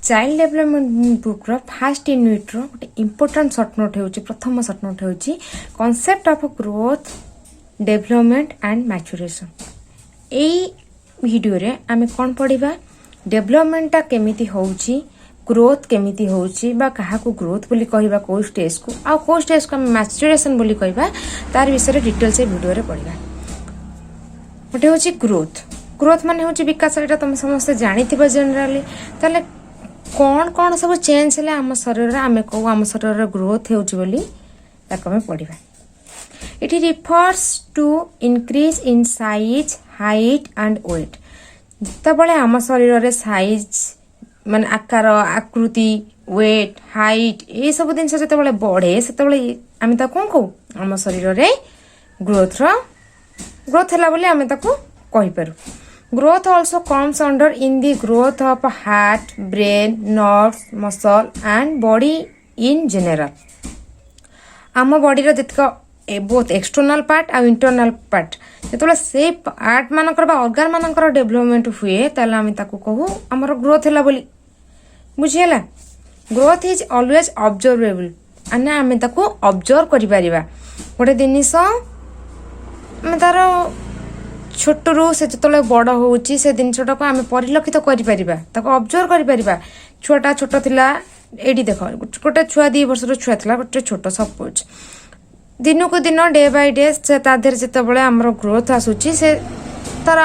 Child development book fast unit गोटे important short note हो प्रथम सर्ट नोट हो concept of growth development and maturation. यही video रे आमे कौन पढ़ा डेभलपमेंटा केमिति होउची ग्रोथ केमिति होउची बा कहा को ग्रोथ बोली कहबा को स्टेज को आ को स्टेज को मैच्यूरेशन बोली कहबा तार विषय डिटेल से वीडियो रे पढ़ा। गोटे होची ग्रोथ ग्रोथ माने होची विकास। एटा तुम समस्त जानिथिबा जनरली ताले कौन कौन सब चेंज है आम शरीर आम कहू आम शरीर ग्रोथ होली पढ़ा। It refers to increase in size height and weight. जितेबाला आम शरीर साइज माने आकार आकृति वेट हाइट ये सब जिन जो बढ़े से आम कौन कहू आम शरीर ग्रोथ है बोली आम कहीपर। Growth also comes under in the growth of heart, brain, nerves, muscle and body in general. आम बॉडी रो जितक बोथ एक्सटर्नल पार्ट आ इंटरनल पार्ट जो से पार्ट मानकर बा ऑर्गन मानकर डेवलपमेंट हुए ताले आम ताकू कहू आमर ग्रोथ है बोली बुझीला। ग्रोथ इज ऑलवेज ऑब्जर्वेबल आने आम ताकू ऑब्जर्व करि परिबा। गोटे जिनिस आम तार छोटू से जो बड़ हो जिनटा को आम परिलक्षित कर ऑब्जर्व कर छुआटा छोट थिला एडी देख गोटे छुआ 2 वर्षर छुआ थिला गोटे छोट सपोज दिन को दिन डे बाय डे से तादेर जिते आमर ग्रोथ आसूची से तार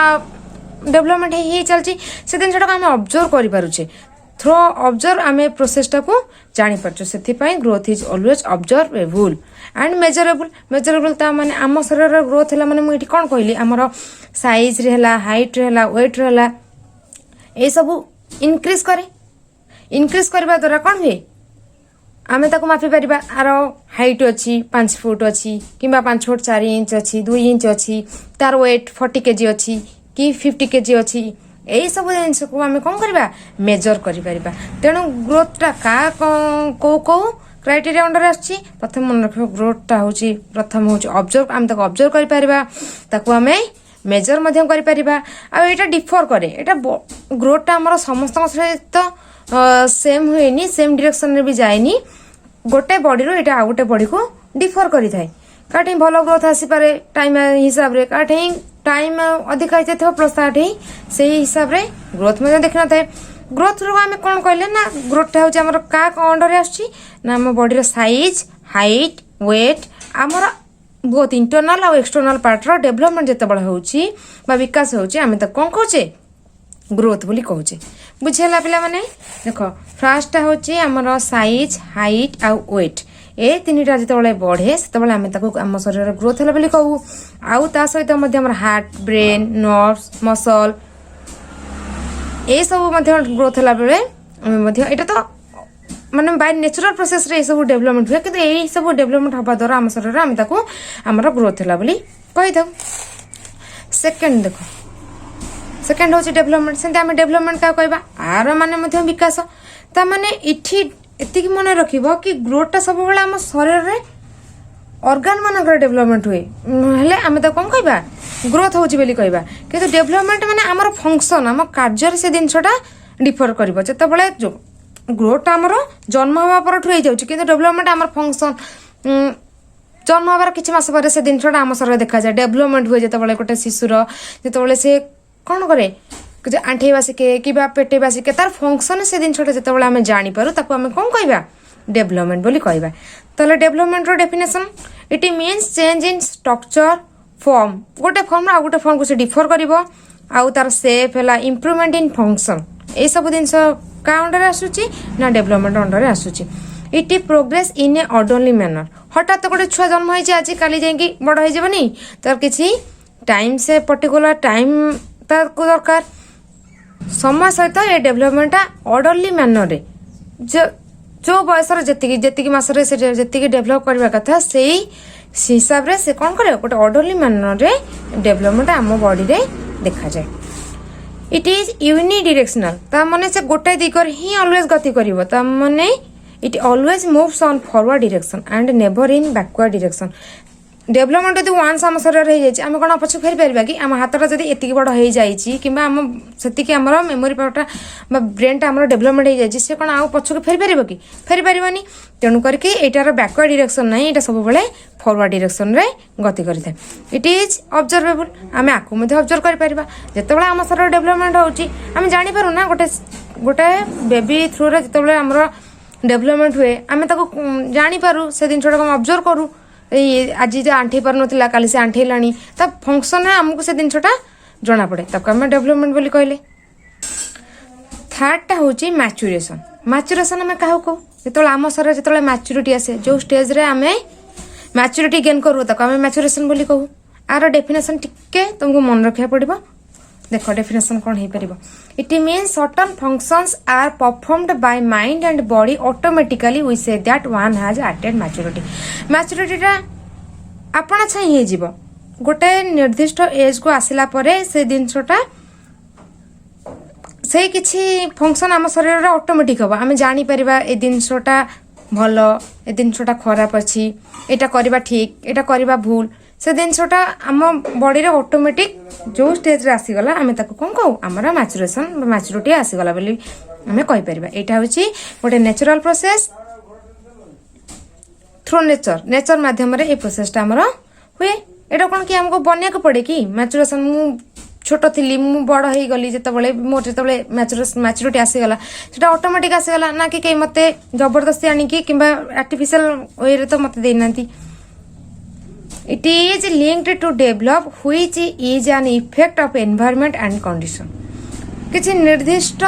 डेवलपमेंट ही चलती से जिनटा को आम ऑब्जर्व कर थ्रो ऑब्जर्व आम प्रोसेसटा को जापर से growth is always observable and measurable. Measurable ता माने आम शरीर ग्रोथ है माने मुझे कौन कहली आमर साइज रे हला हाइट रे हला वेट रे हला ये सब इनक्रीज करे। इनक्रीज करबा द्वारा कौन हुए आम ताको मापी पारिबा आर हाइट अच्छी 5 फुट अच्छी कि 5 फुट 4 इंच अच्छी 2 इंच अच्छी तार वेट 40 kg अच्छी कि 50 kg अच्छी यही सब जिन को आम कौन करवा मेजर कर। तेणु ग्रोथटा कौ क्राइटेरिया अंडर आछि प्रथम मन रख ग्रोथटा हूँ प्रथम हूँ ऑब्जर्व आम तक ऑब्जर्व कर आम मेजर कर डिफर करे। एटा ग्रोथटा आमर समस्त सहित सेम हुए सेम डायरेक्शन रे भी जाएनी गोटे बॉडी रो एटा आ गोटे बॉडी को डिफर करि थाए। काठी भल ग्रोथ आसी पारे टाइम हिसाब रे काठी टाइम अधिक होता प्लस से हिसाब रे ग्रोथ में देखना था। ग्रोथ रो आम कौन कहले ना ग्रोथटा हूँ आमर का अंडर आम बॉडी साइज हाइट वेट आमर बहुत इंटरनल और एक्सटर्नल पार्ट रो डेवलपमेंट जितेबाला होची बा विकास होची आम तो कौन कहचे ग्रोथ बोली कहचे। बुझेला पिला माने देख फार्स्टटा होची आमर साइज हाइट आ वेट ए तीनटा जिते बढ़े से आम आम शरीर ग्रोथ है बोली कहू। आउ ता सहित हार्ट ब्रेन नर्व्स मसल ये सब ग्रोथ है बेले यहाँ तो माने बाय नेचुरल प्रोसेस रे सब डेवलपमेंट हुए कि यही सब डेवलपमेंट हवा द्वारा आम शरीर आम आमर ग्रोथ है बोली कही था। सेकेंड देख सेकेंड हूँ डेवलपमेंट से आम डेवलपमेंट क्या कहवा आर माने विकास ता माने इठी एति मन रख कि ग्रोथटा सब बेले आम शरीर रे ऑर्गन मानकर डेवलपमेंट हुए हेले आम तो कौन कहवा ग्रोथ होची बोली कहवा। किंतु डेवलपमेंट माने आमर फंक्शन आम कार्य से जिनटा डिफर कर जितेबाला जो ग्रोथटा आमर जन्म हवा पर हो जाऊँ कि डेवलपमेंट आमर फंक्शन जन्म हबार किसी मास पर से जिनटा आम शरीर देखा जाए डेवलपमेंट हुए जितेबाला गोटे शिशुर जितेबाला से कौन करे आंठेवा शिखे कि पेटेवा शिखे तार फंक्शन से जिनटा जितेबाला आम जापर ताको आम कौन कहवा डेवलपमेंट बोली कहवा। ताले डेवलपमेंट रो definition it means change in structure form गोटे फॉर्म आ गोटे फॉर्म को से डिफर करिवो आउ तार शेप है इम्प्रूवमेंट इन फंक्शन ये सब जिन का अंडर आसूची ना डेवलपमेंट अंडर आसूची। It progress in a orderly manner. हठात गोटे छुआ जन्म होइछि आज काली जाइए बड़ हो जाबनी तार किछि टाइम से पर्टिकुलर टाइम तार को दरकार समय सहित ये डेवलपमेंटा ऑर्डरली मैनर रे जो बयस जी मसरे जी डेभलप करने कथा से हिसाब से कौन करे गोटे ऑर्डरली मैनर रे डेवलपमेंट आम बॉडी रे देखा जाए। इट इज यूनि डायरेक्शनल ता माने से गोटे दिगर ही ऑलवेज गति करिवो ता माने it always moves on forward direction and never in backward direction. Development यदि वान्स आम शरीर हो जाए आम कौन पछक फेरी पार कि आम हाथटा जब एतिक बड़ हो जाए कि आम से आम मेमोरी पावरटा ब्रेनटा आम डेभलपमेंट हो जाए सी कौन आउ पछक फेरी पार कि फेरी पारनी तेणु करके यार बैकवर्ड डायरेक्शन ना यहाँ सब फरवर्ड डायरेक्शन रे गति करें इट इज ऑब्जर्वेबल आम आपको ऑब्जर्व कर जिते आम शरीर डेभलपमेंट होम जापर ना गोटे गोटे बेबी थ्रू रे जिते आम डेभलपमेंट हुए आम जापर से जिनसा ऑब्जर्व करूँ आज जो आंठे पार ना काली से आंठेलानी ता फंक्शन आमको से जिनसा जना पड़े तक आम डेभलपमेंट बोली कहले। थर्डटा हूँ मैच्यूरेशन मैच्यूरेशन आम क्या कहू जो आम शरीर जो मैच्यूरिटी आसे जो स्टेज रे आम मैच्यूरिटी गेन करूँ ताको आम मैच्यूरेशन बोली कहू। आर डेफिनेशन टिके तुमको मन रखा पड़ो देख डेफिनेशन कौन हो पार it means certain functions are performed by mind and body automatically we say that one has attained maturity मैच्यूरिटीटा आपण छाई हो गोटे निर्दिष्ट एज को आसला परे से जिनसटा से किसी फंक्शन आम शरीर ऑटोमेटिक हम आम जापर ए जिनसटा भल ए जिनसटा खराब अच्छी एटा करवा ठीक एटा करवा भूल से जिनसटा आम बॉडी रे ऑटोमेटिक जो स्टेज रे आसीगला आम ताको कौन कहू आमर मैच्यूरेशन मैच्यूरिटी आसीगला बोली आम कहीपर यहाँ हूँ गोटे natural process through nature nature मध्यम ये प्रोसेसटा आमर हुए एटा कौन कि आमको बनिया को पड़े कि मैच्यूरेशन मु छोट थी मु बड़ हो गली जिते मोर जो मैच्यूरिटी आसीगला से ऑटोमेटिक आसीगला ना कि कहीं मत जबरदस्ती आणिकी कि आर्टिफिशियल वे तो मत देना it is linked to develop which is an effect of environment and condition किसी निर्दिष्ट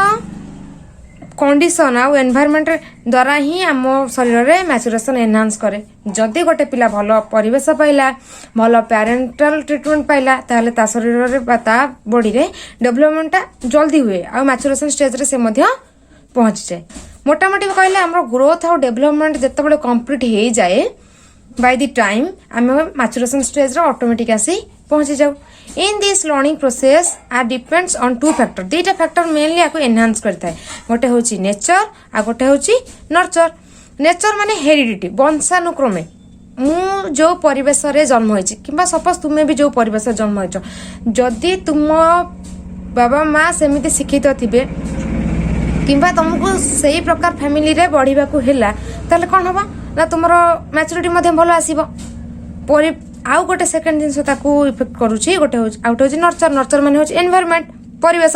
कंडीशन आउ एनवायरनमेंट द्वारा ही आम शरीर में मैच्यूरेशन एनहांस करे जदि गोटे पिला भल परिवेश पाइला भल पेरेंटाल ट्रिटमेंट पाइला ताहले ता शरीर में ता बॉडी रे डेभलपमेंटा जल्दी हुए आ मैच्यूरेशन स्टेज रे से मध्य पहुंच जाए मोटामोटी कहले आम ग्रोथ और डेभलपमेंट जिते कंप्लीट हो जाए बाय द टाइम आम मैच्यूरेशन स्टेज रे ऑटोमेटिक आसी पहुंची जाऊ in this learning process are depends on two factor दुईटा फैक्टर मेनली आपको एनहांस करता है गोटे हूँ नेचर आ गोटे हूँ नर्चर नेचर माने हेरिडिटी वंशानुक्रमे मु जो परिवेश रे जन्म होइछि किंबा सपोज तुम्हें भी जो परिवेश जन्म होइछ जदि तुम बाबा माँ सेमिति शिक्षित थिबे किंबा तुमको सही प्रकार फैमिली रे बढ़िबा को हैला ताले कोन होबा ना तुमरो मैच्योरिटी मध्ये भलो आसीबो परि आउ गोटे सेकेंड जिनस ताकू इफेक्ट करूछि गोटे आउट होछि नर्चर नर्चर माने होछि एनवायरनमेंट परिवेश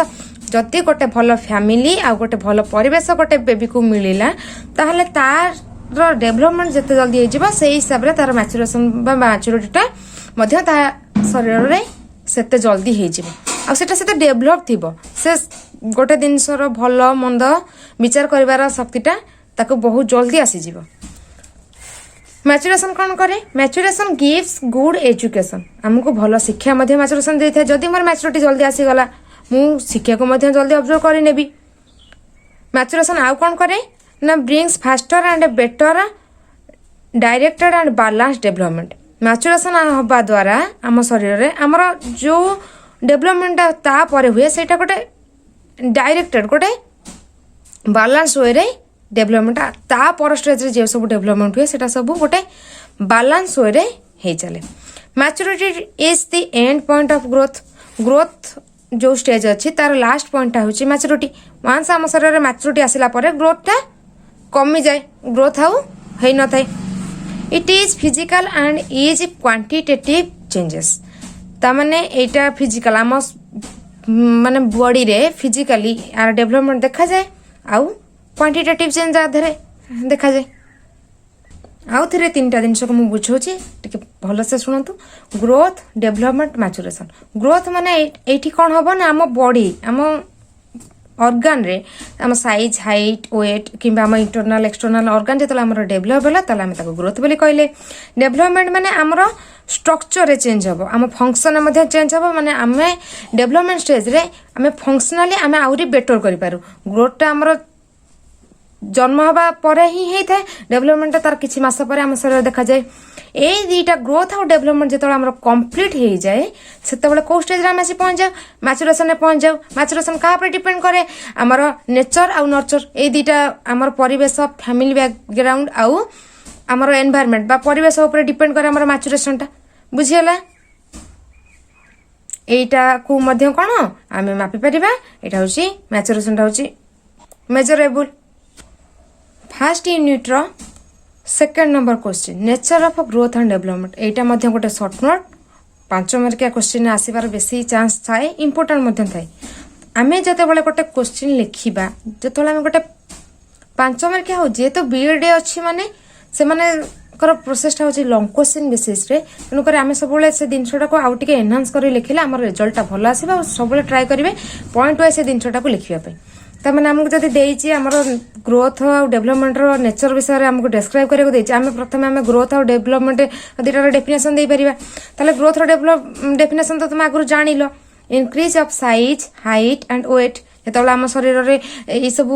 जदि गोटे भल फैमिली आ गोटे भल परिवेश गोटे बेबी को मिलिला ताहले तार डेभलपमेंट जते जल्दी हो जिवो सेही हिसाब रे तार मैच्यूरेशन बा मैच्योरिटीटा मध्ये ता शरीर रे सेते जल्दी हो जिवो आ सेटा सेते डेभलप थिबो से गोटे जिनसर भल मंद विचार करिवार शक्तिटा ताको बहुत जल्दी आसी जिवो मैच्यूरेशन कौन करे मैच्यूरेशन गिव्स गुड एजुकेशन आमको भल शिक्षा मैच्यूरेशन देता है जदि मोर मैच्यूरिटी जल्दी आसीगला मु शिक्षा को जल्दी ऑब्जर्व कर नेबी मैच्यूरेशन आउ कौन करे ना brings faster and better directed and balance development maturation हवा द्वारा आम शरीर में आमर जो डेभलपमेंट तापर हुए सेटा गोटे डायरेक्टेड गोटे बैलेंस वे रे डेभलपमेंट तापर स्टेज रे जे सब डेभलपमेंट हुए सेटा सब गोटे बैलेंस वे रे हे चले maturity is the end point of growth growth जो स्टेज अच्छी तार लास्ट पॉइंटा हूँ मैच्यूरिटी वंस आम शरीर में मैच्यूरिटी आसला ग्रोथटा कमी जाए ग्रोथ आउ है न थाए it is physical and is quantitative changes तामाने एटा फिजिकल आम माने बॉडी रे फिजिकली आर डेभलपमेंट देखा जाए आउ क्वांटिटेटिव चेंज आधारे देखा जाए आउ थे तीन जिन को मुझे बुझाऊँ टे भल से शुणु ग्रोथ डेभलपमेंट मैच्यूरेशन ग्रोथ माने एठी कौन हम ना आम बॉडी आम ऑर्गन रे आम साइज हाइट वेट किंबा आम इंटरनल एक्सटर्नल ऑर्गन जो आम डेभलप है ताला ग्रोथ बोली कहले डेभलपमेंट माने आमर स्ट्रक्चर रे चेंज हम आम फंक्शन में चेंज हम माने आम डेभलपमेंट स्टेज रे आम फंक्शनाली आम आहरी बेटर करूँ ग्रोथटा आमर जन्म हवा परे ही होता है डेभलपमेंट तार किछि मास पर आम शरीर देखा जाए ये दुईटा ग्रोथ और डेभलपमेंट जो आम कंप्लीट हो जाए से कौ स्टेज आम आसी पहुँच जाऊ मैच्यूरेशन में पहुँच जाऊ मैच्यूरेशन क्या डिपेंड करे आमर नेचर आउ नर्चर ये दुईटा आमर परिवेश फैमिली बैकग्राउंड आउ आमर एनवायरनमेंट बा परिवेश उपर डिपेंड करे आमर मैच्यूरेशनटा बुझीगला एटा को मध्य कौन आम मापी पार यहाँ हूँ मैचुरेशन हूँ मेजरेबल फास्ट यूनिट रो second number question nature of growth and development यहाँ गोटे सर्ट नोट 5 मार्किया क्वेश्चन आसबार बेसी चांस थाए इंपोर्टाट थाए आम जो गोटे क्वेश्चन लिखा जो आम गोटे 5 मार्किया हो जी तो बीएड अच्छी माने से माने प्रोसेसटा हूँ लंग क्वेश्चन बेसीस तेणुक आम सब से जिनटा को आउ टे एनहांस कर लिखिले आम रिजल्टा भल आसो सब ट्राए करेंगे पॉइंट वाइज से जिनटा को लिखापी तमें आमको जब देती आम ग्रोथ और डेवलपमेंट नेचर विषय में आमको डिस्क्राइब करने आम प्रथम आम ग्रोथ और डेवलपमेंट दुटार डेफिनेशन दे पार ताले ग्रोथ और डेफिनेशन तो तुम आगु जान लो increase of size height and weight जो आम शरीर में ये सब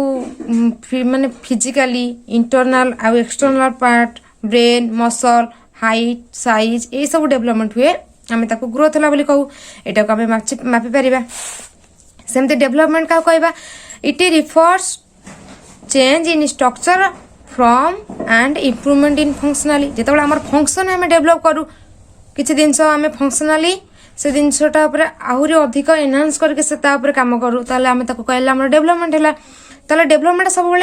माने फिजिकली इंटरनल आउ external part brain muscle height size ये सब डेवलपमेंट हुए आम ताको ग्रोथ है बोली कहू यहाँ को आम मापी पार सेमती डेवलपमेंट क्या कहवा it refers change in structure form and improvement in functionally जो आम फंक्शन आम डेभलप करूँ किसी जिनस आम फंक्शनाली से जिनसटा आहरी अधिक एनहांस करके कम करूँ आम कहले आम डेवलपमेंट है डेवलपमेंट सब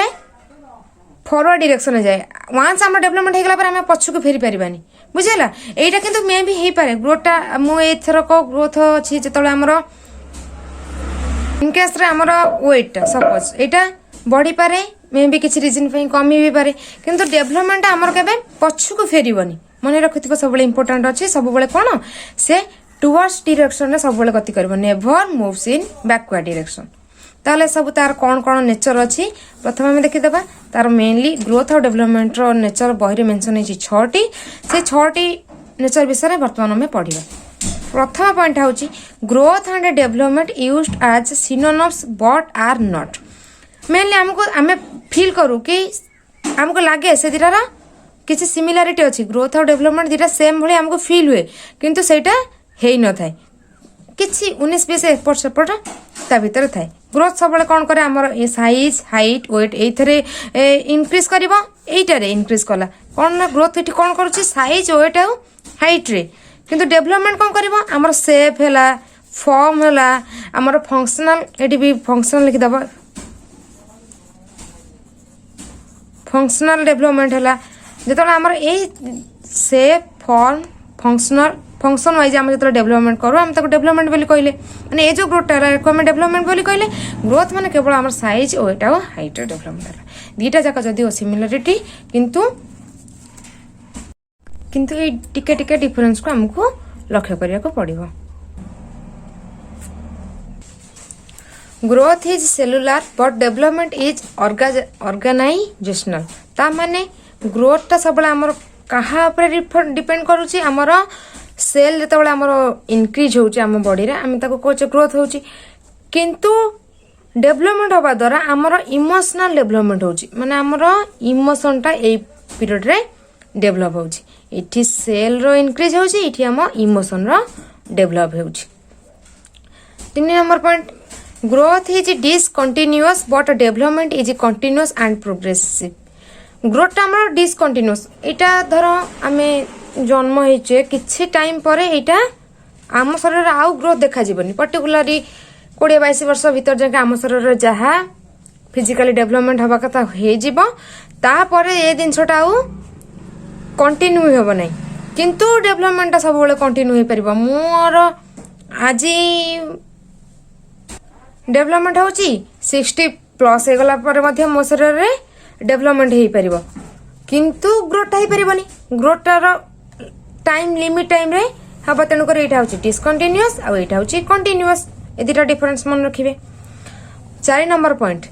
फॉरवर्ड डायरेक्शन जाए वंस आम डेवलपमेंट होगा आम पछक फेरी पारानी बुझेगा यहाँ किंतु मे भी हो पाए ग्रोथटा मुझरक ग्रोथ अच्छी जो आमर इनकेस आमर वेट सपोज यहाँ बढ़ी पारे मे भी किसी रिजन कमी भी पारे किंतु डेवलपमेंट आमर के पछक फेरबनी मन रखिथ सब इंपोर्टाट अच्छे सब कौन से टुवर्ड्स डायरेक्शन सब गति कर never moves in backward direction ताले सब तार कौन कौन नेचर अच्छी प्रथम आम देखीदे तार मेनली ग्रोथ और डेवलपमेंट नेचर बही मेंशन होती 6टी से 6टी नेचर विषय में बर्तमान आम पढ़ा प्रथम पॉइंट हूँ growth and development used as synonyms but are not mainly आमको आम फील करूँ कि आमको लगे से दुटार किसी सिमिलारिटी अच्छी ग्रोथ और डेवलपमेंट दुटा सेम भाई आमको फील हुए किंतु सेटा है न थाए किसी 19-20 एपट सेपट ता भीतर थाए ग्रोथ सब कौन करे आमर साइज हाइट वेट ये इनक्रीज कर इनक्रीज कला कौन ना ग्रोथ ये कौन कर साइज वेट आउ हाइट रे किंतु डेवलपमेंट कौन कर आमर सेप है फॉर्म है आमर फंक्शनल ये भी फंक्शनल लिखिदेव फंक्शनल डेवलपमेंट है जो आमर ये सेप फॉर्म फंक्शनल फंक्शन वाइज आम जो डेवलपमेंट करूँ आम डेवलपमेंट बोली कहले माने ये जो ग्रोथ आम डेवलपमेंट बोली कहले ग्रोथ माने केवल आम साइज और एटा हाइट डेवलपमेंट है दुईटा जाक जदि सिमिलारिटी किंतु किंतु ये टिके टिके डिफरेंस को आमको लक्ष्य करिया को पड़िबो growth is cellular but development is organisational ता माने ग्रोथटा सब आमर कहा डिपेंड करुची आमर सेल जो आमर इनक्रीज होची आम बॉडी रे आम ताको कहे ग्रोथ होची किंतु डेवलपमेंट हवा द्वारा आमर इमोशनल डेवलपमेंट होची माने आमर इमोशनटा ए पीरियड रे डेवलप होची इठी सेल रो इनक्रीज होची इठी आम इमोशन रो डेवलप होची 3 number point growth is discontinuous but development is continuous and progressive ग्रोथटा आमर डिसकंटिन्यूअस एटा धर आमे जन्म होइचे किछि टाइम पर एटा आम शरीर आउ ग्रोथ देखा जीवनी पर्टिकुलरली 20-22 वर्ष भीतर जाके आम शरीर जहाँ फिजिकली डेवलपमेंट हवा कथा हो जीव तापर ए जिनसटा आउ कंटिन्यू हेब ना किंतु डेवलपमेंट सब कंटिन्यू हो पार मोर आज डेवलपमेंट होची 60+ होगला पर मो शरीर रे डेवलपमेंट हो पार किंतु ग्रोथटा हो पारनी ग्रोथटार टाइम लिमिट टाइम रे हम तेणुक यहाँ हूँ डिसकंटिन्यूअस आउ यहाँ हूँ कंटिन्यूअस ये दुटा डिफरेंस मन रखिए 4 number point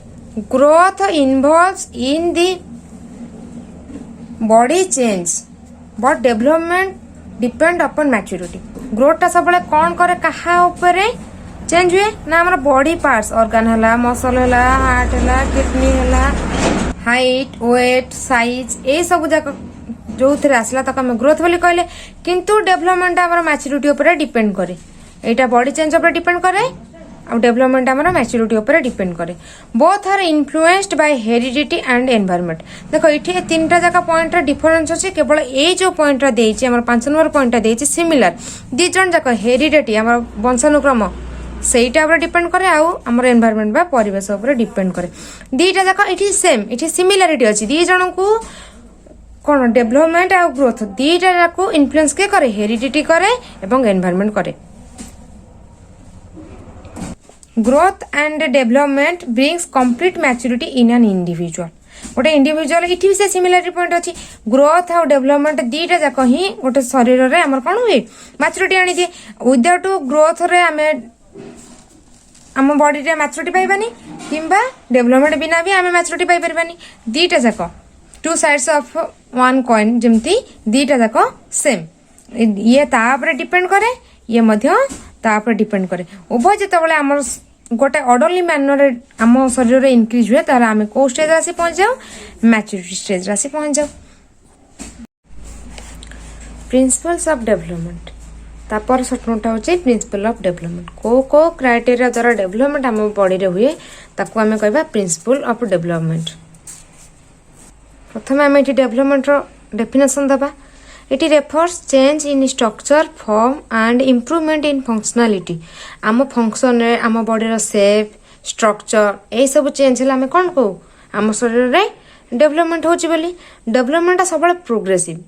growth involves in the body change but development depend upon maturity ग्रोथटा सब कौन करे कहा ऊपर चेंज हुए ना हमारा बॉडी पार्ट्स ऑर्गन है मसल है हार्ट है किडनी है हाइट वेट साइज ये सब जाक जो थे आसला तक आम ग्रोथ बोली कहले किंतु डेवलपमेंट आम मैच्योरिटी उपर डिपेंड करे यहाँ बॉडी चेंज उपर डिपेंड करे और डेवलपमेंट आम मैच्योरिटी उपर डिपेंड करे both are influenced by heredity and environment देखो ये तीन टा जाक पॉइंट डिफरेंस अच्छे केवल ये जो पॉइंट देती 5 नंबर पॉइंट देती सिमिलर दी जन जाक हेरिडिटी आम वंशानुक्रम सहीटा उपर डिपेंड करे आमर एनवायरनमेंट बा परिवेश उपर डिपेंड करे दीटा जाक ये सेम ये सिमिलारिटी अच्छी दी जन को कौन डेवलपमेंट आ ग्रोथ दीटा जाक इन्फ्लुएंस के करे हेरिडिटी करे एवं एनवायरनमेंट करे growth and development brings complete maturity in an individual गोटे इंडिविजुअल ये भी से सिमिलारिटी पॉइंट अच्छी ग्रोथ आउ डेवलपमेंट दीटा जाक ही गोटे शरीर में आमर कौन हुए मैच्योरिटी आनी दिए विदाउट ग्रोथ रे आमे आम बॉडी रे मैच्योरिटी पाइबानी किंबा डेवलपमेंट बिना भी आमे मैच्योरिटी पाई परबानी दीटा जाक two sides of one coin जमती दीटा जाक सेम ये तापर डिपेंड करे ये मध्य तापर डिपेंड करे उभय जितेबाला आम गोटे ऑर्डरली मैनर आम शरीर में इनक्रीज हुए तार आम कौ स्टेज आसी पहुंच जाओ मैच्योरिटी स्टेज आसी पहुंच जाओ प्रिंसिपल्स ऑफ डेवलपमेंट तापर सटनोटा होचे प्रिंसिपल ऑफ डेवलपमेंट को क्राइटेरिया द्वारा डेवलपमेंट आम बॉडी रे हुए ताको आमे कहबा प्रिंसिपल ऑफ डेवलपमेंट प्रथम आम ये डेवलपमेंट डेफिनेशन दबा it refers change in structure form and improvement in functionality आम फंक्शन रे आम बॉडी रो शेप स्ट्रक्चर ए सब चेंज है आम कौन कहू आम शरीर रे डेवलपमेंट होची बोली डेवलपमेंट सब progressive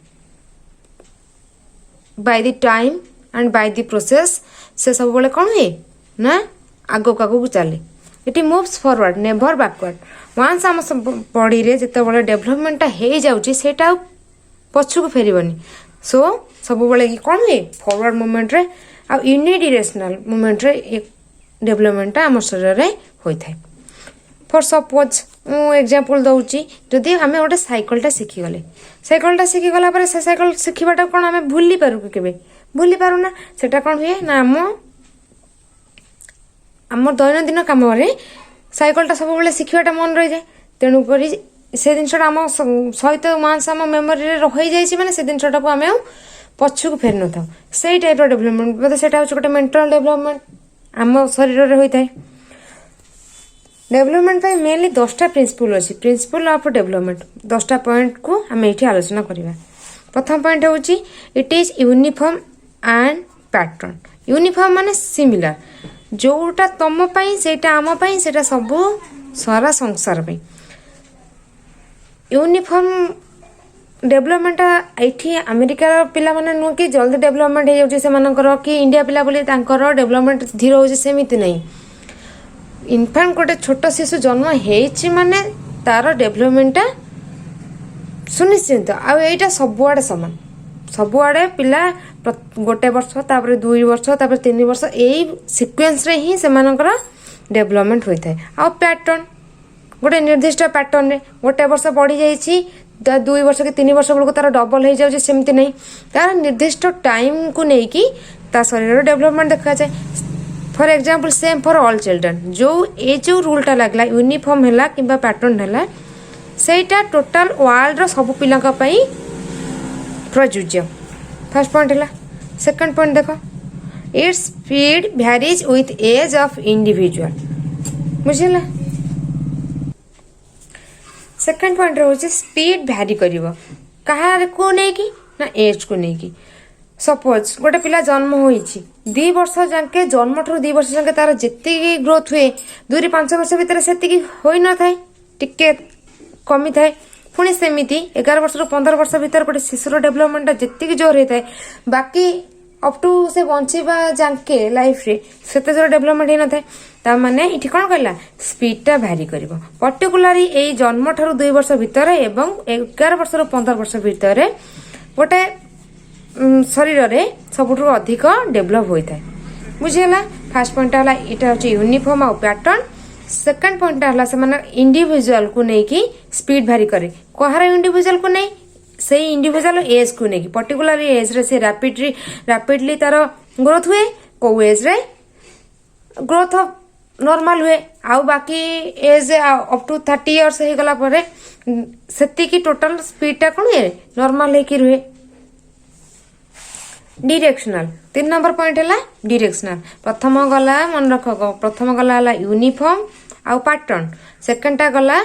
by the time and by the process से सब बड़े कौन हुए ना आगक आगक चले it moves forward never backward once आम बॉडी रे जिते बड़े डेवलपमेंट हो जाउची सेटा पछुक फेरबनी सो सब बड़े कौन हुए फॉरवर्ड मूवमेंट रे आ यूनिडिरेशनल मूवमेंट रे डेवलपमेंट आम शरीर में होता है फॉर सपोज मु एग्जांपल दउची जदि आमे गोटे साइकलटा शिखिगले साइकलटा शिखिगला पर से साइकल शिखिबाटा कोन आमे भूली पारु केबे भूली पारु ना सेटा कोन हुए ना आम दैनंदिन कम साइकलटा सब बेले शिखिबाटा मन रही जाए तेणु करी से जिनसा आम सहित मास आम मेमोरी रही जाइए माने से जिनसा को आमे पछुक फेर न था से टाइप डेवलपमेंट मतलब सेटा होचे गोटे मेंटल डेवलपमेंट आम शरीर रे होता है डेवलपमेंट पे मेनली 10टा प्रिंसिपल अच्छी प्रिंसिपल ऑफ डेवलपमेंट 10टा पॉइंट को आम ये आलोचना करवा प्रथम पॉइंट हूँ it is uniform and pattern uniform माने सिमिलर जोटा तुम सेटा आम सेटा सब सारा संसार पे यूनिफॉर्म डेवलपमेंट ये अमेरिकार पिला माने नुह कि जल्दी डेवलपमेंट हो जाए कि इंडिया पिला बोली डेवलपमेंट धीरे हो सेमती नहीं इनफैक्ट गोटे छोट शिशु जन्म हो माने तार डेवलपमेंट सुनिश्चित आईटा सबुआड़े सामान सबुआड़े पिला गोटे वर्ष तापर 2 वर्ष तापर 3 वर्ष यही सिक्वेन्स रे ही सेमानकर डेवलपमेंट होता है आ पैटर्न गोटे निर्दिष्ट पैटर्न रे गोटे वर्ष बढ़ी जाइए 2 वर्ष कि 3 वर्ष बेलू तार डबल हो जाए सेमती नहीं तार निर्दिष्ट टाइम को लेकिन ता शरीर डेवलपमेंट देखा जाए for example same for all children जो रूलटा लगला यूनिफॉर्म है कि पैटर्न है सेटा टोटाल वर्ल्ड रो सब पिला प्रযোज्य फर्स्ट पॉइंट है सेकंड पॉइंट देखो it's speed varies with age of individual बुझला सेकंड पॉइंट रोचे स्पीड भैरी करिवो कहार को नहीं कि ना एज को नहीं कि सपोज गोटे पिला जन्म होइछि 2 वर्ष जाके जन्म ठू 2 वर्ष जाके तार जितकी ग्रोथ हुए 2 5 वर्ष भितर सेतिकी होई न थाए टिके कमी थाए पुणी सेमिति 11 वर्ष 15 वर्ष भितर गोटे शिशुर डेवलपमेंट जितकी जोर होता है बाकी अप टू से बंचीबा जाके लाइफ रे सेते जोर डेवलपमेंट ही न थाए ता माने इठी कोन कहला स्पीडटा भ्यारी करिवो पर्टिकुलरली एई जन्म ठारू 2 वर्ष भितर एवं 11 वर्ष 15 वर्ष भितर गोटे शरीर रे सबुठु अधिक डेभलप होता है बुझीगला फास्ट पॉइंट है यहाँ हूँ यूनिफॉर्म आ पैटर्न सेकंड पॉइंट है से इंडिविजुअल को लेकिन स्पीड भारी करे कहार इंडिविजुअल को नहीं से इंडिविजुअल एज को लेकिन पर्टिकुलर एज रे से रैपिडली तार ग्रोथ हुए को एज रे ग्रोथ नॉर्मल हुए आउ बाकी एज अप टू 30 इयर्स हो गला परे सेतिकी टोटल स्पीड टा कोन हुए नॉर्मल लेके रुहे डिरेक्शनल तीन नंबर पॉइंट है डायरेक्शनल। प्रथम गला मन रख, प्रथम गला यूनिफॉर्म आउ पैटर्न। सेकंडटा गला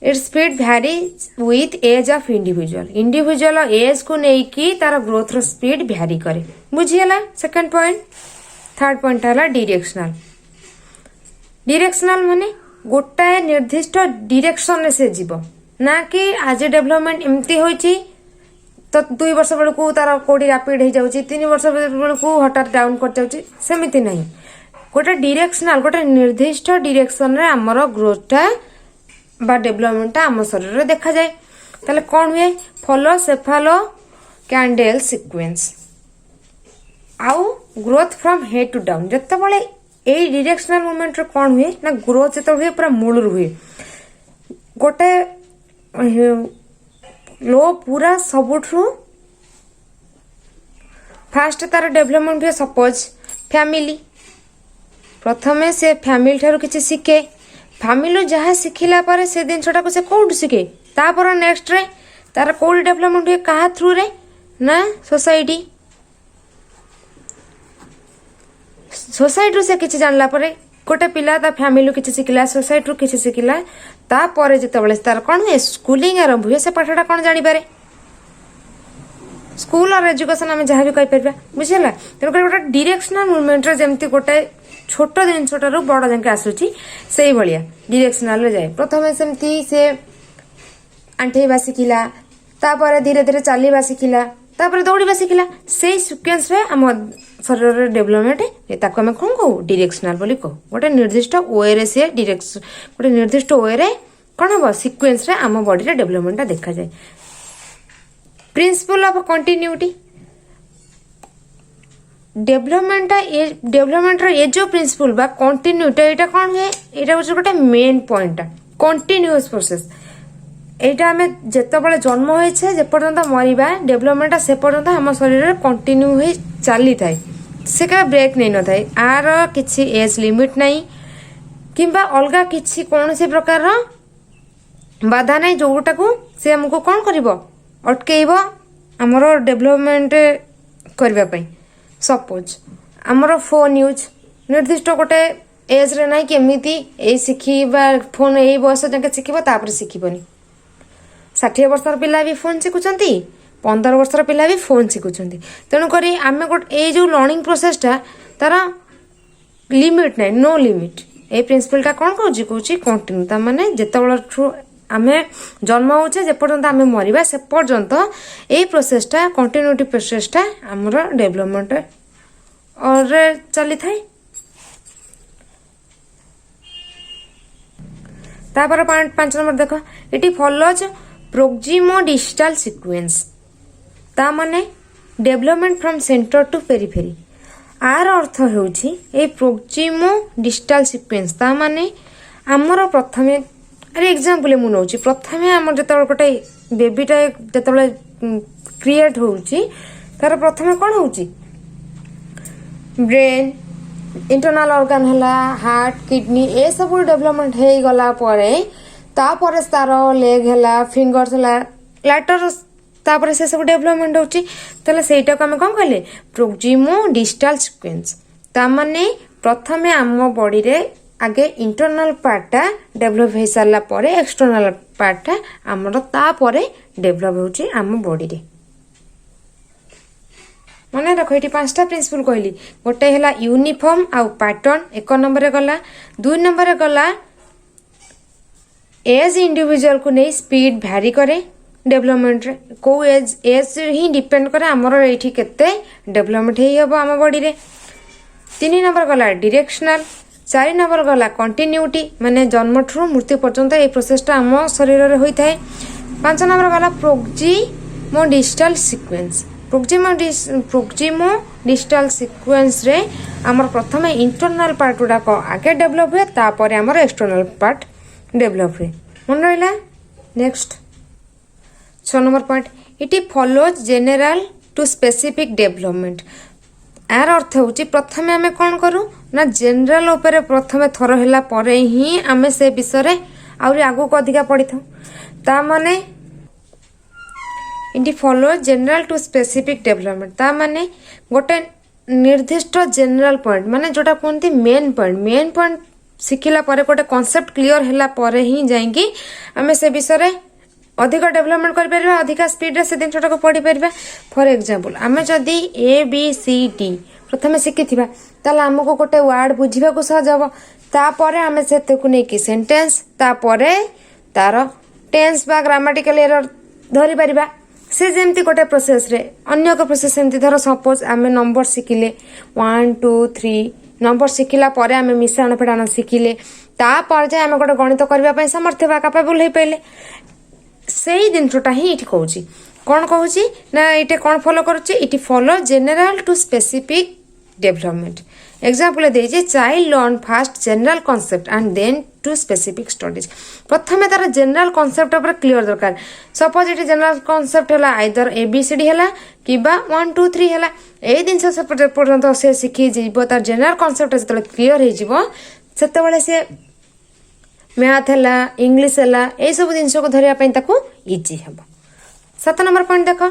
its speed vary with age of individual. Individual age को लेकी तार ग्रोथ रो स्पीड भैरी करे। बुझीगला सेकंड पॉइंट। थर्ड पॉइंट है डायरेक्शनल। डायरेक्शनल माने गोटाए निर्दिष्ट डायरेक्शन रे से जीव, ना कि आज डेवलपमेंट एमती होइची तो 2 वर्ष बेलू तार कोडी रैपिड हो जाउची, 3 वर्ष बेलू हठात डाउन कर जाउची, सेमिति नहीं। गोटे डायरेक्शनल गोटे निर्दिष्ट डायरेक्शन रे हमर ग्रोथटा बा डेवलपमेंटटा आम शरीर रे देखा जाए। ताले कौन हुए? फॉलो सेफालो कैंडल सीक्वेंस आउ growth from head to down. जते बळे एई डायरेक्शनल मूवमेंट रे कौन हुए ना ग्रोथ जते हुए पूरा मूल हुए। गोटे लो पूरा सबुठु फास्ट तार डेवलपमेंट हुए। सपोज फैमिली, प्रथमे से फैमिली ठारू किछि शिखे, फैमिली जहाँ शिखिला पर से जिनटा को से कौट शिखे, तापर नेक्स्ट रे तार कौट डेवलपमेंट हुए कहा थ्रू रे ना सोसाइटी। सोसाइटी से किसी जानला पर गोटे पिला ता फैमिली किसी शिखिला, सोसाइटी किसी शिखिला, तापर जिते तार कौन हुए स्कूलिंग आरंभ हुए, से पाठटा कौन जापर स्कूल और एजुकेशन आम जहाँ भी कहीपर बुझेगा। तेणुक गोटे डायरेक्शनल मूवमेंट जमती गोटे छोट जिनसटारू बड़ जाके आसूची से भाया डायरेक्शनल जाए। प्रथम सेमती से आंठेवा शिखिला, तापर धीरे धीरे चलवा शिखिला, तापर दौड़ा शिखिला। से सिक्वेन्स रे आम शरीर डेवलपमेंट ताको आम कौन कहू डायरेक्शनल बोली कहू। गोटे निर्दिष्ट वे रे से डायरेक्शन गोटे निर्दिष्ट वे रे कौन हम सिक्वेन्स रे आम बॉडी रे डेवलपमेंट देखा जाए। प्रिंसिपल ऑफ कंटिन्यूटी डेवलपमेंट ये जो प्रिंसिपल बा कंटिन्यूटी एटा कौन हुए, एटा हूँ गोटे मेन पॉइंट कंटिन्यूअस प्रोसेस। एटा आम जिते जन्म होइछे जेपर्यंत मरिबा डेवलपमेंट से पर्यंत आम शरीर कंटिन्यू हो चली थाए, से क्या ब्रेक नहीं न थाए। आर किछि एज लिमिट नहीं किंबा अलगा किछि कौनसी प्रकार बाधा नहीं जोटा को से हमको कौन करिवो अटकेइब आमर डेवलपमेंट करबा पई। सपोज आमर फोन यूज निर्दिष्ट गोटे एज रे ना कि एमती ए शिखिबा फोन ए बयस जाके शिखिब तापर शिखिबनी। 60 वर्षर पिला भी फोन शिखुचंती, 15 वर्षर पिला भी फोन शिखुचंती। तेणुक आम गोटे ये जो लर्निंग प्रोसेसटा तार लिमिट ना नो लिमिट। ए प्रिंसिपलटा कौन कहूँ कौच कंटिन्यू ता माने जिते आम जन्म होचे जेपर्यंत आम मरिबा से पर्यंत ए प्रोसेसटा कंटिन्यूटी प्रोसेसटा आमर डेवलपमेंट और चली थाए। तापर पॉइंट 5 नंबर देख, it follows proximodistal sequence. ता माने development from centre to periphery. आर अर्थ होउछि ए प्रोक्सिमो डिस्टल सीक्वेंस ता माने आमर प्रथमे अरे एग्जांपल मु नौछि प्रथमे आमर जते गोटे बेबीटा जते क्रिएट होउछि तार प्रथमे कोन होउछि ब्रेन इंटरनल ऑर्गन हला हार्ट किडनी ए सब डेवलपमेंट हे गला परे तापर तार लेग हला फिंगर्स हला लैटर तापर से सब डेवलपमेंट होउछि। तले सेटा को हम कोन कहले प्रोक्सिमो डिस्टल सीक्वेंस। ता माने प्रथमे आम बॉडी रे आगे इंटरनल पार्टा डेवलप हो सारा पर एक्सटर्नल पार्टा आमर तापर डेवलप होउछि आम बॉडी रे। मन रख ये 5टा प्रिंसिपल कहली। गोटे है यूनिफॉर्म आउ पैटर्न 1 नंबर गला। 2 नंबर गला एज इंडिविजुअल को नहीं स्पीड भैरी करे डेवलपमेंट रे को एज ही डिपेंड करे आमर ये केते डेवलपमेंट हो आम बॉडी रे। 3 नंबर गला डायरेक्शनल। 4 नंबर गला कंटिन्यूटी माने जन्म ठू मृत्यु पर्यंत ये प्रोसेसटा आम शरीर रे होई थाए। 5 नंबर गला प्रोक्सिमो डिस्टल सीक्वेंस। प्रोक्सिमो डिस्टल सीक्वेंस रे आमर प्रथमे इंटरनल पार्ट गुडाक आगे डेवलप हुए तापर आमर एक्सटर्नल पार्ट डेवलप हुए। मन रहा next 6 number point, it follows general to specific development. यार अर्थ हूँ प्रथमे आम कौन करूँ ना जेनराल उपर प्रथमे थर है पर ही आम से विषय आहरी आगू को अधिका पढ़ी था। ता माने it follow general to specific development ता माने गोटे निर्दिष्ट जनरल पॉइंट माने जोटा कहते मेन पॉइंट शिखिला परे गोटे कॉन्सेप्ट क्लियर हैला परे ही जाइंकी आमे से विषय रे अधिक डेवलपमेंट कर परिबा अधिक स्पीड रे से जिनटा को पढ़ी परिबा फॉर एग्जांपल आमे जदी ए बी सी डी प्रथमे शिखिथिबा ताले हमको गोटे वर्ड बुझिबा को सहज हबो तापरे आमे सेते को नै कि सेंटेंस तापरे तार टेंस बा ग्रामेटिकल एरर धरि परिबा से जेमती गोटे प्रोसेस रे अन्य को प्रोसेस एमती धर सपोज आमे नंबर शिखिले 1 2 3 नंबर शिखिला परे आमे मिश्रण फेडाण शिखिले ता पर जे आमे गोटे गणित करबा पई समर्थ बा कैपेबल हे पइले सेही जिनसटा ही इठी कहूची कोन कहूची ना इटे कोन फॉलो करूची इटी follow general to specific development example देजे child learn first general concept and then to specific studies प्रथमे तार जनरल कॉन्सेप्ट ऊपर क्लियर दरकार सपोज इटी जनरल कॉन्सेप्ट हैला आइदर एबीसीडी हैला किबा 1 2 3 हैला ए दिन से पर्यंत से शिखि जीवो तार जनरल कॉन्सेप्ट जतले क्लियर हे जीवो सेते बेले से मैथ हैला इंग्लिश हैला ए सब जिंस को धरिया पई ताको इजी हबो 7 नंबर पॉइंट देखो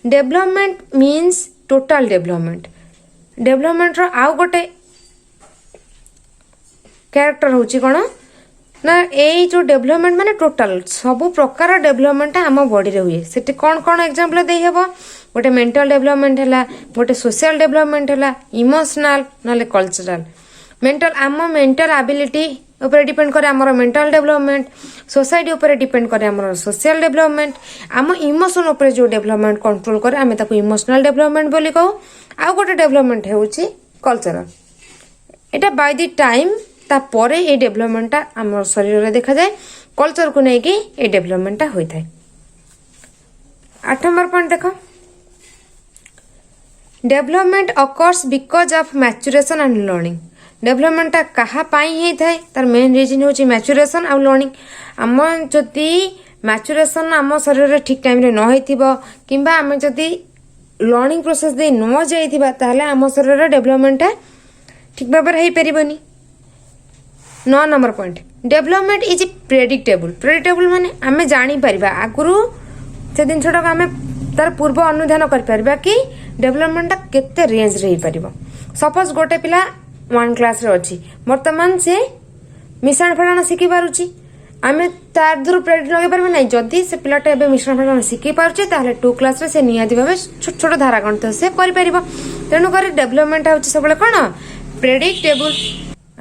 डेवलपमेंट मीन्स टोटल डेवलपमेंट रो आउ गोटे कैरेक्टर होची कोन ना ए जो डेवलपमेंट माने टोटल सब प्रकार डेवलपमेंट आम बॉडी रे हुए सेटे कोन कोन एग्जांपल देई हेबो गोटे मेंटल डेवलपमेंट हैला गोटे सोशल डेवलपमेंट हैला इमोशनल नाले कल्चरल मेंटल आम मेंटल एबिलिटी ऊपर डिपेंड करे हमर मेंटल डेवलपमेंट सोसाइटी ऊपर डिपेंड करे हमर सोशल डेवलपमेंट आम इमोशन ऊपर जो डेवलपमेंट कंट्रोल करे आमे ताको इमोशनल डेवलपमेंट बोली कहू आ गोटे डेवलपमेंट होउची cultural Etah bye the time ता परे ए डेवलपमेंटटा हमर शरीर रे देखा जाए कल्चर को नै कि ए डेवलपमेंटटा होई थाए 8 नंबर पॉइंट देखो development occurs because of maturation and learning डेवलपमेंटटा कहा पाई हे थाए तार मेन रीजन होची मैच्योरेशन आ लर्निंग हम जदी मैच्योरेशन हम शरीर रे ठीक टाइम रे न होइथिबो किबा हम जदी लर्निंग प्रोसेस दे न जाइथिबा ताले हम शरीर रे डेवलपमेंटटा ठीक बाबर हे परिबनी 9 number point development is predictable माने आमे जानी परिबा आगुरु से दिन छोटा आमे तार पूर्व अनुधान कर परिबा कि डेवलपमेंट केते रेंज रे परिबो सपोज गोटे पिला 1 क्लास रे अछि वर्तमान से मिश्रण फेडाण शिखि पारुची आमे तार दूर प्रेडिक्ट लगे परबे नै जदी से पिलाटा एबे मिश्रण फेडाण शिखि पारुची ताले 2 क्लास रे से नियादी भाबे छोट छोट धारा गणित से करि परिबो तेनु करे डेवलपमेंट होछि सबले कोन प्रेडिक्टेबल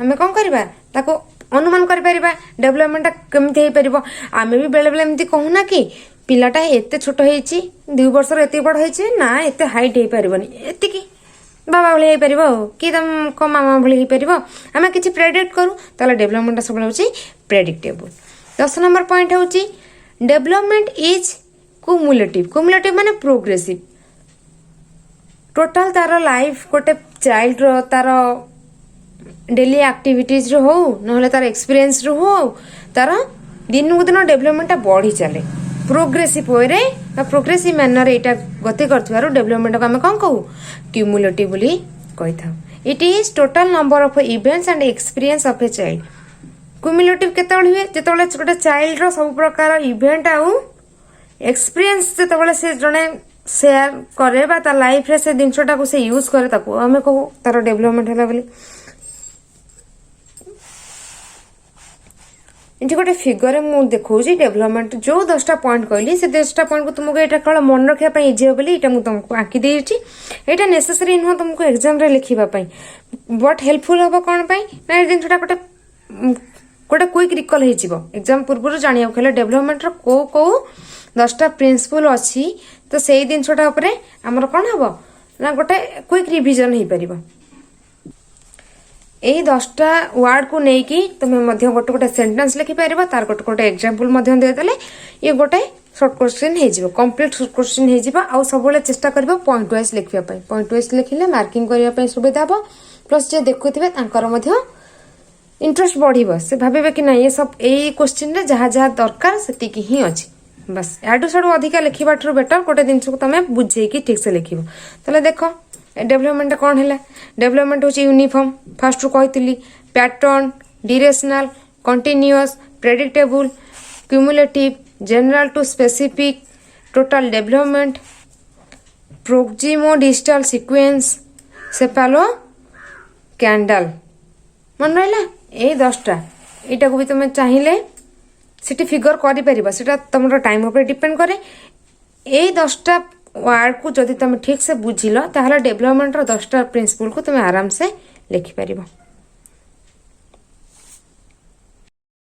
आमे कोन करबा ताको अनुमान कर परिबा डेवलपमेंट केमति हे परिबो आमे भी बेले बेले एमति कहू ना कि पिलाटा एते छोट हेछि 2 वर्ष रे एते बड़ हेछि ना एते हाइट हे परिबोनी एते की बाबा भले हे परिबो कि तम को मामा भले हे परिबो आमे किछि प्रेडिक्ट करू ताले डेवलपमेंट सब होछि प्रेडिक्टेबल 10 नंबर पॉइंट होछि डेवलपमेंट इज कुमुलेटिव माने प्रोग्रेसिव टोटल तार लाइफ गोटे चाइल्ड रो तार डेली एक्टिविटीज रो हो नहले तार एक्सपीरियंस रो हो तार दिन को दिन डेवलपमेंट बढ़ी चले प्रोग्रेसिव वे रे प्रोग्रेसिव मैनर एटा गति करथवारो डेवलपमेंट को हम कोन कहू क्यूमुलेटिव बोली कहि था it is total number of events and experience of a child cumulative केतबेले हुए जेतबेले गोटे चाइल्ड रो सब प्रकार इवेंट आउ एक्सपीरियंस जेतबेले से जने शेयर करे बा तार लाइफ रे से दिनसटा को से यूज करे ताको हमें कहू तार डेवलपमेंट होला बोली इनसे गोटे फिगर मु देखौजी डेवलपमेंट जो 10टा पॉइंट कहली से 10टा पॉइंट को तुमको एटा कळ मन रखिया पई इजी बोली एटा मु तुमको आंकी देछि एटा नेसेसरी नो तुमको एग्जाम रे लिखिबा पई बट हेल्पफुल हबो कोन पई ना दिन छोटा गोटे गोटे क्विक रिकॉल हे जिवो एग्जाम पूर्व जानिया खेले डेवलपमेंट रो को 10टा प्रिंसिपल अछि तो सेही दिन छोटा ऊपर हमर कोन हबो ना गोटे क्विक रिवीजन हे परिबो एही 10टा वर्ड को नहीं कि तुम गोटे गोटे सेंटेंस लिखि पार तार गोटे गोटे एग्जांपल देदेले ये गोटे शॉर्ट क्वेश्चन हो कंप्लीट शॉर्ट क्वेश्चन हो आउ सब चेष्टा कर पॉइंट वाइज लिखा पॉइंट वाइज लिखिले मार्किंग करने सुविधा हम प्लस जे देखुवे इंटरेस्ट बढ़ से भावे कि ना ये सब यही क्वेश्चन जहाँ जहाँ दरकार से ही अच्छी बस याडू साडू अधिका लिखा ठूँ बेटर गोटे जिन को तुम बुझे ठीक से लिख ताले देख डेवलपमेंट कौन है डेवलपमेंट हूँ यूनिफॉर्म फास्ट रू कही pattern directional continuous predictable cumulative general to specific total development, proximodistal sequence, cephalocaudal. मन रहा ये 10टा यहाँ को भी तुम चाहिए सिटी फिगर कर तुम टाइम उपर डिपेंड करे। ये 10टा वर्ड को जदि तुम ठीक से बुझिल ताहले डेभलपमेंट 10टा प्रिंसिपल को तुम आराम से लिखिपर।